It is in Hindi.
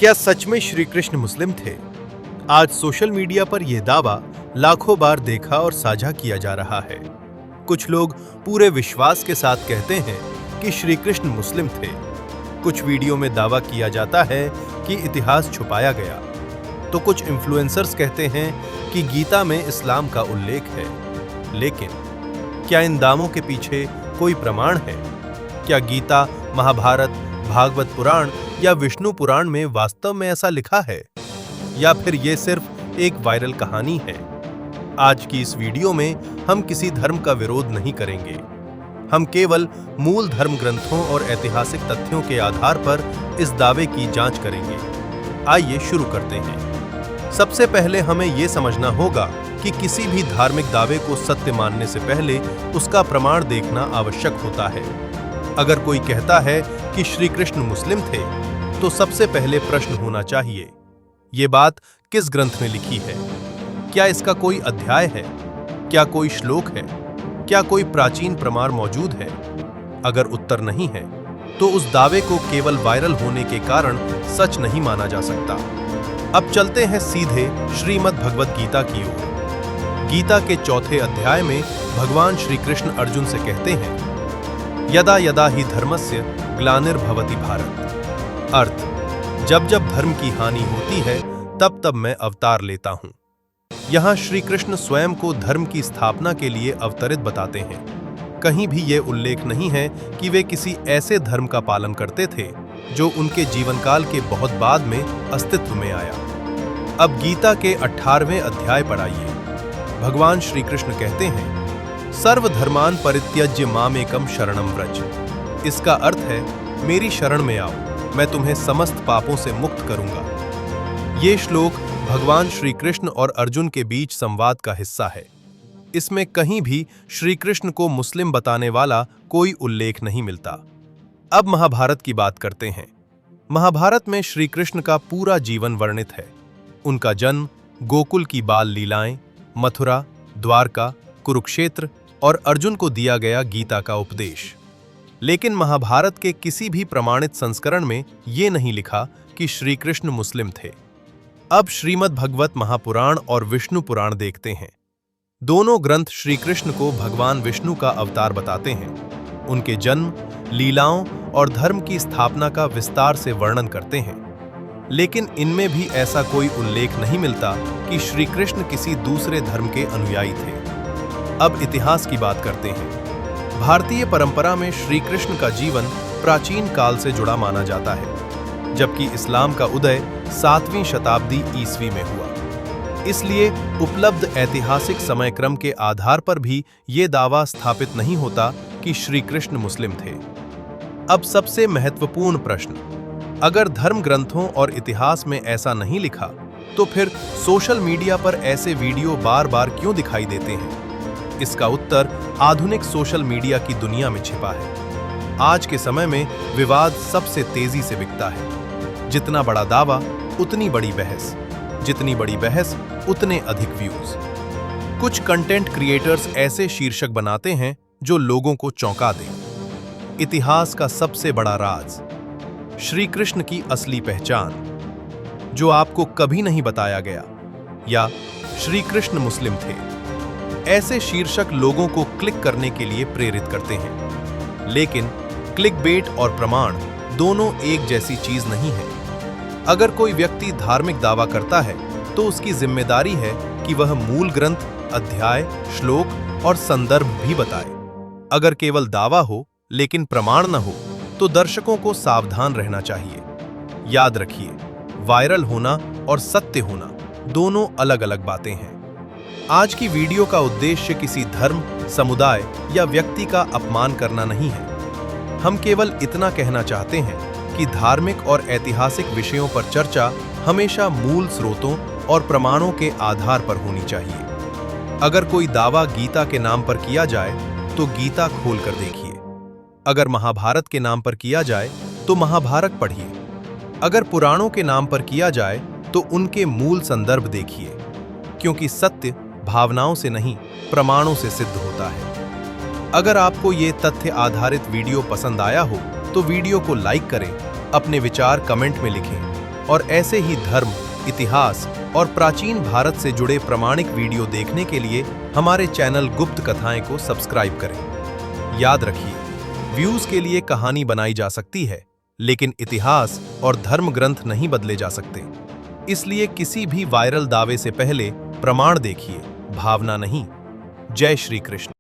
क्या सच में श्री कृष्ण मुस्लिम थे? आज सोशल मीडिया पर यह दावा लाखों बार देखा और साझा किया जा रहा है। कुछ लोग पूरे विश्वास के साथ कहते हैं कि श्री कृष्ण मुस्लिम थे। कुछ वीडियो में दावा किया जाता है कि इतिहास छुपाया गया, तो कुछ इन्फ्लुएंसर्स कहते हैं कि गीता में इस्लाम का उल्लेख है। लेकिन क्या इन दावों के पीछे कोई प्रमाण है? क्या गीता, महाभारत, भागवत पुराण या विष्णु पुराण में वास्तव में ऐसा लिखा है, या फिर ये सिर्फ एक वायरल कहानी है? आज की इस वीडियो में हम किसी धर्म का विरोध नहीं करेंगे। हम केवल मूल धर्म ग्रंथों और ऐतिहासिक तथ्यों के आधार पर इस दावे की जांच करेंगे। आइए शुरू करते हैं। सबसे पहले हमें यह समझना होगा कि किसी भी धार्मिक दावे को सत्य मानने से पहले उसका प्रमाण देखना आवश्यक होता है। अगर कोई कहता है कि श्री कृष्ण मुस्लिम थे, तो सबसे पहले प्रश्न होना चाहिए, ये बात किस ग्रंथ में लिखी है? क्या इसका कोई अध्याय है? क्या कोई श्लोक है? क्या कोई प्राचीन प्रमाण मौजूद है? अगर उत्तर नहीं है, तो उस दावे को केवल वायरल होने के कारण सच नहीं माना जा सकता। अब चलते हैं सीधे श्रीमद् भगवत गीता की ओर। गीता के चौथे अध्याय में भगवान श्री कृष्ण अर्जुन से कहते हैं, यदा यदा ही धर्मस्य ग्लानिर्भवति भारत। अर्थ, जब जब धर्म की हानि होती है, तब तब मैं अवतार लेता हूं। यहां श्री कृष्ण स्वयं को धर्म की स्थापना के लिए अवतरित बताते हैं। कहीं भी यह उल्लेख नहीं है कि वे किसी ऐसे धर्म का पालन करते थे जो उनके जीवनकाल के बहुत बाद में अस्तित्व में आया। अब गीता के 18वें अध्याय पर आइए। भगवान श्री कृष्ण कहते हैं, सर्वधर्मान परित्यज्य मामेकम शरणम व्रज। इसका अर्थ है, मेरी शरण में आओ, मैं तुम्हें समस्त पापों से मुक्त करूंगा। ये श्लोक भगवान श्री कृष्ण और अर्जुन के बीच संवाद का हिस्सा है। इसमें कहीं भी श्री कृष्ण को मुस्लिम बताने वाला कोई उल्लेख नहीं मिलता। अब महाभारत की बात करते हैं। महाभारत में श्री कृष्ण का पूरा जीवन वर्णित है। उनका जन्म, गोकुल की बाल लीलाएं, मथुरा, द्वारका, कुरुक्षेत्र और अर्जुन को दिया गया गीता का उपदेश। लेकिन महाभारत के किसी भी प्रमाणित संस्करण में ये नहीं लिखा कि श्री कृष्ण मुस्लिम थे। अब श्रीमद् भगवत महापुराण और विष्णु पुराण देखते हैं। दोनों ग्रंथ श्री कृष्ण को भगवान विष्णु का अवतार बताते हैं। उनके जन्म, लीलाओं और धर्म की स्थापना का विस्तार से वर्णन करते हैं। लेकिन इनमें भी ऐसा कोई उल्लेख नहीं मिलता कि श्री कृष्ण किसी दूसरे धर्म के अनुयायी थे। अब इतिहास की बात करते हैं। भारतीय परंपरा में श्री कृष्ण का जीवन प्राचीन काल से जुड़ा माना जाता है, जबकि इस्लाम का उदय 7वीं शताब्दी ईस्वी में हुआ। इसलिए उपलब्ध ऐतिहासिक समयक्रम के आधार पर भी ये दावा स्थापित नहीं होता कि श्री कृष्ण मुस्लिम थे। अब सबसे महत्वपूर्ण प्रश्न, अगर धर्म ग्रंथों और इतिहास में ऐसा नहीं लिखा, तो फिर सोशल मीडिया पर ऐसे वीडियो बार बार क्यों दिखाई देते हैं? इसका उत्तर आधुनिक सोशल मीडिया की दुनिया में छिपा है। आज के समय में विवाद सबसे तेजी से बिकता है। जितना बड़ा दावा, उतनी बड़ी बहस। जितनी बड़ी बहस, उतने अधिक व्यूज। कुछ कंटेंट क्रिएटर्स ऐसे शीर्षक बनाते हैं जो लोगों को चौंका दें। इतिहास का सबसे बड़ा राज, श्री कृष्ण की असली पहचान, जो आपको कभी नहीं बताया गया, या श्री कृष्ण मुस्लिम थे। ऐसे शीर्षक लोगों को क्लिक करने के लिए प्रेरित करते हैं। लेकिन क्लिकबेट और प्रमाण दोनों एक जैसी चीज नहीं है। अगर कोई व्यक्ति धार्मिक दावा करता है, तो उसकी जिम्मेदारी है कि वह मूल ग्रंथ, अध्याय, श्लोक और संदर्भ भी बताए। अगर केवल दावा हो लेकिन प्रमाण न हो, तो दर्शकों को सावधान रहना चाहिए। याद रखिए, वायरल होना और सत्य होना दोनों अलग अलग बातें हैं। आज की वीडियो का उद्देश्य किसी धर्म, समुदाय या व्यक्ति का अपमान करना नहीं है। हम केवल इतना कहना चाहते हैं कि धार्मिक और ऐतिहासिक विषयों पर चर्चा हमेशा मूल स्रोतों और प्रमाणों के आधार पर होनी चाहिए। अगर कोई दावा गीता के नाम पर किया जाए, तो गीता खोलकर देखिए। अगर महाभारत के नाम पर किया जाए, तो महाभारत पढ़िए। अगर पुराणों के नाम पर किया जाए, तो उनके मूल संदर्भ देखिए, क्योंकि सत्य भावनाओं से नहीं, प्रमाणों से सिद्ध होता है। अगर आपको ये तथ्य आधारित वीडियो पसंद आया हो, तो वीडियो को लाइक करें, अपने विचार कमेंट में लिखें और ऐसे ही धर्म, इतिहास और प्राचीन भारत से जुड़े प्रमाणिक वीडियो देखने के लिए हमारे चैनल गुप्त कथाएं को सब्सक्राइब करें। याद रखिए, व्यूज के लिए कहानी बनाई जा सकती है, लेकिन इतिहास और धर्म ग्रंथ नहीं बदले जा सकते। इसलिए किसी भी वायरल दावे से पहले प्रमाण देखिए, भावना नहीं। जय श्री कृष्ण।